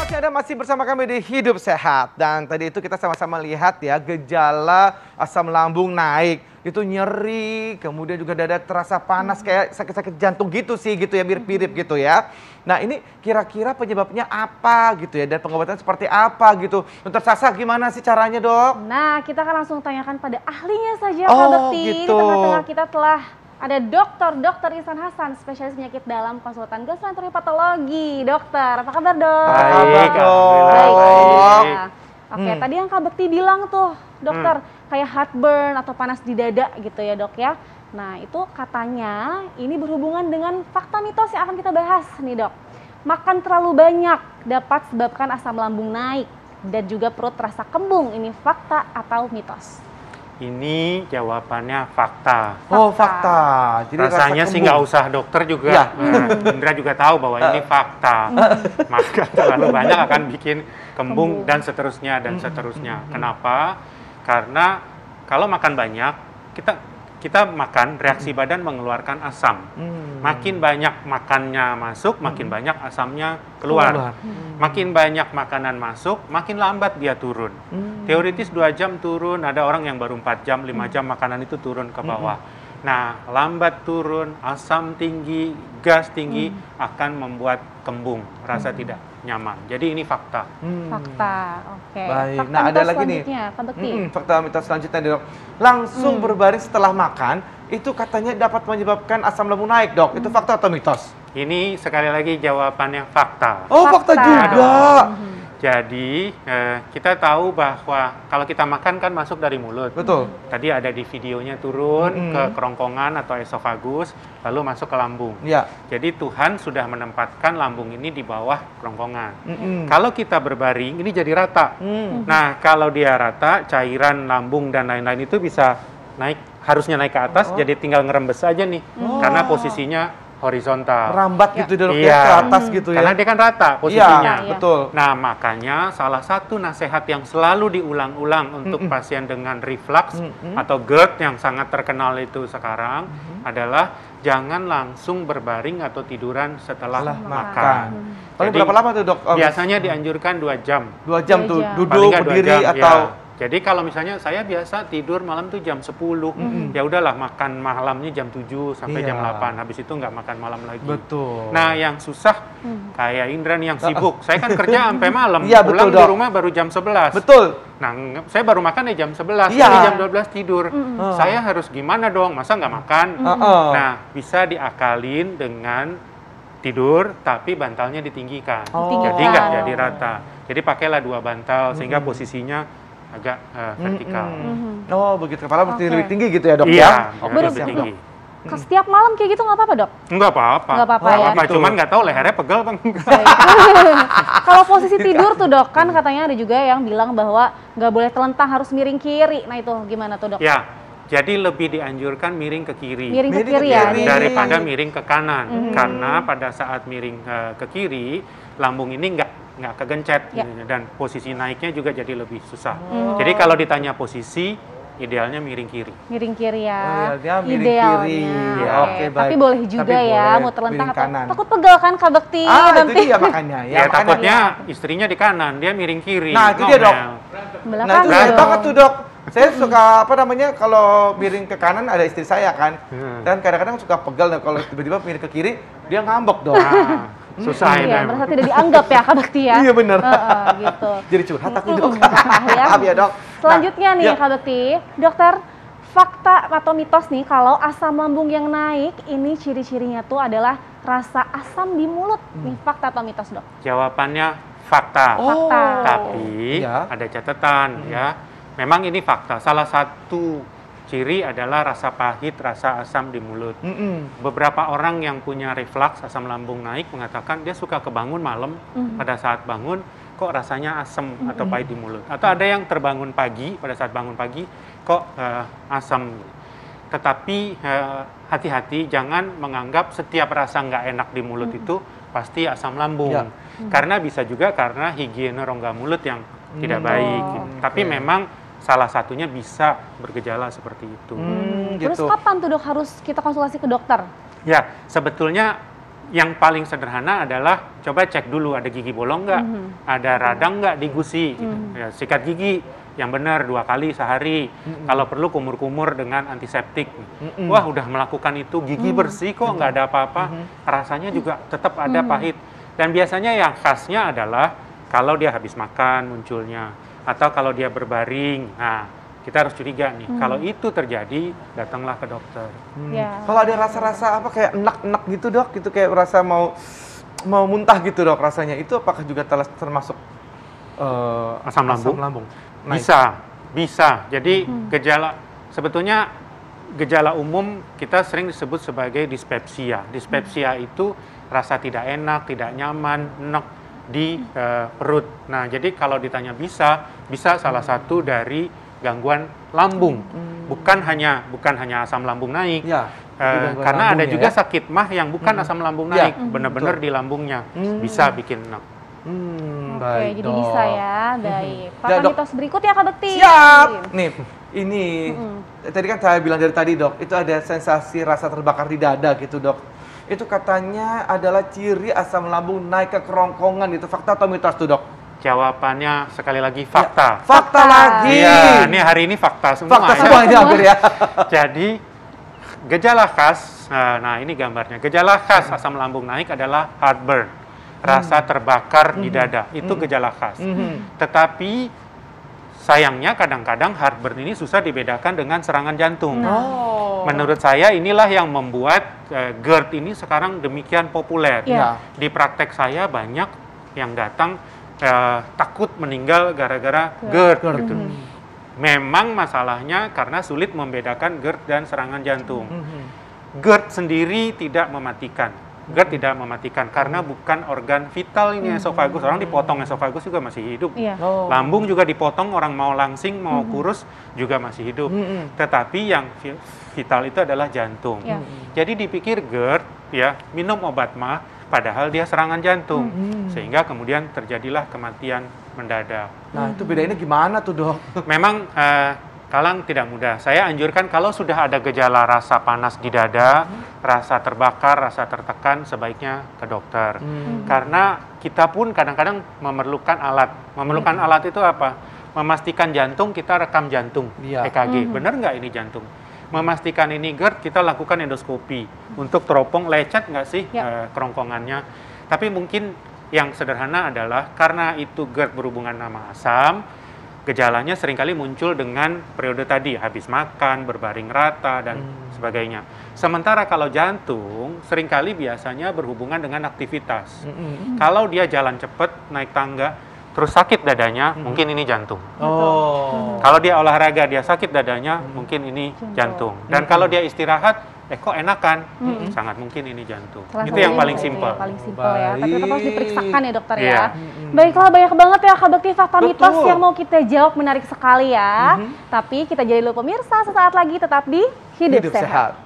kasih Anda masih bersama kami di Hidup Sehat. Dan tadi itu kita sama-sama lihat ya gejala asam lambung naik. Itu nyeri, kemudian juga dada terasa panas kayak sakit-sakit jantung gitu sih gitu ya, mirip-mirip gitu ya. Nah ini kira-kira penyebabnya apa gitu ya dan pengobatan seperti apa gitu. Dokter Sasa gimana sih caranya dok? Nah kita akan langsung tanyakan pada ahlinya saja Oh, Kak Bekti. gitu. Di tengah-tengah kita telah ada Dr. Ihsan Hasan, spesialis penyakit dalam konsultan gastroenterologi. Dokter, apa kabar dok? Apa kabar dok? Baik. Ya. Oke, tadi yang Kak Bekti bilang tuh, dokter, kayak heartburn atau panas di dada gitu ya dok ya. Nah itu katanya ini berhubungan dengan fakta mitos yang akan kita bahas nih dok. Makan terlalu banyak dapat sebabkan asam lambung naik dan juga perut terasa kembung. Ini fakta atau mitos? Ini jawabannya fakta. Oh fakta. Jadi rasanya sih nggak usah dokter juga. Ya. Indra juga tahu bahwa ini fakta. Makan terlalu banyak akan bikin kembung dan seterusnya dan seterusnya. Kenapa? Karena kalau makan banyak kita makan reaksi badan mengeluarkan asam. Makin banyak makannya masuk, makin banyak asamnya keluar. Makin banyak makanan masuk, makin lambat dia turun. Teoritis 2 jam turun, ada orang yang baru 4 jam, 5 jam makanan itu turun ke bawah. Nah, lambat turun, asam tinggi, gas tinggi akan membuat kembung, rasa tidak nyaman. Jadi ini fakta. Fakta, oke. Baik. Fakta Nah ada mitos lagi nih. selanjutnya, Kak Bekti. Fakta mitos selanjutnya dok. Langsung berbaring setelah makan itu katanya dapat menyebabkan asam lambung naik dok. Itu fakta atau mitos? Ini sekali lagi jawabannya fakta. Oh fakta juga. Jadi kita tahu bahwa kalau kita makan kan masuk dari mulut. Betul. Tadi ada di videonya turun ke kerongkongan atau esofagus, lalu masuk ke lambung. Ya. Jadi Tuhan sudah menempatkan lambung ini di bawah kerongkongan. Kalau kita berbaring, ini jadi rata. Nah, kalau dia rata, cairan lambung dan lain-lain itu bisa naik, harusnya naik ke atas, jadi tinggal ngerembes aja nih, karena posisinya horizontal. Rambat gitu dok ya Iya. ke atas gitu ya. Karena dia kan rata posisinya. Iya, betul. Nah, makanya salah satu nasihat yang selalu diulang-ulang untuk pasien dengan reflux atau GERD yang sangat terkenal itu sekarang adalah jangan langsung berbaring atau tiduran setelah makan. Paling Jadi, berapa lama tuh dok? biasanya dianjurkan 2 jam. 2 jam tuh 2 jam. duduk, Paling nggak 2 berdiri jam, atau ya. Jadi kalau misalnya saya biasa tidur malam tuh jam 10, ya udahlah makan malamnya jam 7 sampai jam 8. Habis itu nggak makan malam lagi. Betul. Nah, yang susah kayak Indra nih yang sibuk. Saya kan kerja sampai malam, Iya, pulang betul, di Dok. rumah baru jam 11. Betul. Nah, saya baru makan ya jam 11, Iya. jadi jam 12 tidur. Saya harus gimana dong? Masa nggak makan? Nah, bisa diakalin dengan tidur, tapi bantalnya ditinggikan. Jadi nggak jadi rata. Jadi pakailah 2 bantal, sehingga posisinya agak vertikal. Oh begitu, kepala Oke. lebih tinggi gitu ya dok Iya, ya? lebih tinggi. Setiap malam kayak gitu nggak apa-apa dok? Nggak apa-apa. Nggak apa-apa ya? Betul. Cuman nggak tahu lehernya pegel bang. Kalau posisi tidur tuh dok, kan katanya ada juga yang bilang bahwa nggak boleh telentang, harus miring kiri. Nah itu gimana tuh dok? Ya, jadi lebih dianjurkan miring ke kiri. Miring ke Miring ke kiri ya? kiri. Daripada miring ke kanan. Karena pada saat miring ke kiri, lambung ini nggak kegencet Ya. dan posisi naiknya juga jadi lebih susah. Jadi kalau ditanya posisi, idealnya miring kiri. Miring kiri ya, Oh, iya, dia miring idealnya. kiri. Ya, oke, baik. Tapi boleh juga Tapi ya, boleh mau telentang miring atau kanan. takut pegel kan Kak Bekti Ah nanti. itu dia makanya Ya, makanya. takutnya istrinya di kanan, dia miring kiri. Nah itu dia dok. Belakang Nah itu dong. saya banget tuh dok. Saya suka apa namanya kalau miring ke kanan ada istri saya kan. Dan kadang-kadang suka pegel. Nah, kalau tiba-tiba miring ke kiri dia ngambek dok. Nah, susah ini. Iya, merasa tidak dianggap ya Kak Bekti ya. Iya bener. Gitu. Jadi curhat aku dok. Ya. Maaf ya dok. Selanjutnya Nah, nih ya. Kak Bekti, dokter, fakta atau mitos nih kalau asam lambung yang naik ini ciri-cirinya tuh adalah rasa asam di mulut. Nih fakta atau mitos dok? Jawabannya fakta. Fakta. Tapi Ya. ada catatan ya. Memang ini fakta. Salah satu ciri adalah rasa pahit, rasa asam di mulut. Beberapa orang yang punya reflux asam lambung naik mengatakan dia suka kebangun malam, pada saat bangun kok rasanya asam atau pahit di mulut. Atau ada yang terbangun pagi, pada saat bangun pagi kok asam. Tetapi hati-hati, jangan menganggap setiap rasa nggak enak di mulut itu pasti asam lambung. Ya. Karena bisa juga karena higiene rongga mulut yang tidak baik. Tapi oke. memang salah satunya bisa bergejala seperti itu. Terus Gitu. kapan tuh dok harus kita konsultasi ke dokter? Ya, sebetulnya yang paling sederhana adalah coba cek dulu ada gigi bolong nggak, ada radang nggak di gusi, gitu. Ya, sikat gigi yang benar 2 kali sehari. Kalau perlu kumur-kumur dengan antiseptik. Wah, udah melakukan itu, gigi bersih kok, nggak ada apa-apa. Rasanya juga tetap ada pahit. Dan biasanya yang khasnya adalah kalau dia habis makan munculnya, atau kalau dia berbaring. Nah, kita harus curiga nih. Kalau itu terjadi, datanglah ke dokter. Ya. Kalau ada rasa-rasa apa kayak enak-enak gitu dok, itu kayak rasa mau muntah gitu dok rasanya, itu apakah juga termasuk Asam lambung? Naik. Bisa. Jadi sebetulnya gejala umum kita sering disebut sebagai dispepsia. Dispepsia itu rasa tidak enak, tidak nyaman, enak di perut. Nah, jadi kalau ditanya bisa salah satu dari gangguan lambung. Bukan hanya asam lambung naik. Ya, Karena ada lambungnya juga ya. sakit mah yang bukan asam lambung Ya, naik, benar-benar di lambungnya bisa bikin enak. Oke, Baik, jadi Dok. bisa ya. Baik. Ya, Fakta Dok. mitos berikutnya Kak Bekti. Siap. Nih, ini tadi kan saya bilang dari tadi dok, itu ada sensasi rasa terbakar di dada gitu dok. Itu katanya adalah ciri asam lambung naik ke kerongkongan gitu. Fakta atau mitos tuh dok? Jawabannya sekali lagi fakta. Fakta lagi. Iya, ini hari ini fakta semua. Fakta ya. semuanya hampir ya. Jadi gejala khas, nah ini gambarnya. Gejala khas asam lambung naik adalah heartburn, rasa terbakar di dada. Itu gejala khas. Tetapi sayangnya kadang-kadang heartburn ini susah dibedakan dengan serangan jantung. Oh. Menurut saya inilah yang membuat GERD ini sekarang demikian populer. Iya. Di praktek saya banyak yang datang takut meninggal gara-gara GERD. Gitu. Memang masalahnya karena sulit membedakan GERD dan serangan jantung. GERD sendiri tidak mematikan. GERD tidak mematikan karena bukan organ vital ini esofagus. Orang dipotong esofagus juga masih hidup. Iya. Oh. Lambung juga dipotong, orang mau langsing, mau kurus juga masih hidup. Tetapi yang vital itu adalah jantung. Iya. Jadi dipikir GERD, ya minum obat mah, padahal dia serangan jantung. Sehingga kemudian terjadilah kematian mendadak. Nah itu bedainnya gimana tuh dok? Memang Kalang tidak mudah. Saya anjurkan kalau sudah ada gejala rasa panas di dada, rasa terbakar, rasa tertekan, sebaiknya ke dokter. Karena kita pun kadang-kadang memerlukan alat. Memerlukan alat itu apa? Memastikan jantung, kita rekam jantung, Iya. EKG. Benar nggak ini jantung? Memastikan ini GERD, kita lakukan endoskopi. Untuk teropong lecet nggak sih kerongkongannya. Tapi mungkin yang sederhana adalah karena itu GERD berhubungan sama asam, gejalanya seringkali muncul dengan periode tadi, habis makan, berbaring rata, dan sebagainya. Sementara kalau jantung, seringkali biasanya berhubungan dengan aktivitas. Kalau dia jalan cepat, naik tangga, terus sakit dadanya, mungkin ini jantung. Oh. Kalau dia olahraga, dia sakit dadanya, mungkin ini jantung. Dan kalau dia istirahat, kok enakan, sangat mungkin ini jantung. Salah Itu yang satunya paling itu simpel. Yang paling simpel ya. Tapi tetap harus diperiksakan ya dokter Iya. ya. Baiklah, banyak banget ya Kak Bekti fakta mitos Betul. yang mau kita jawab, menarik sekali ya. Tapi kita jadi dulu pemirsa, sesaat lagi tetap di Hidup Sehat.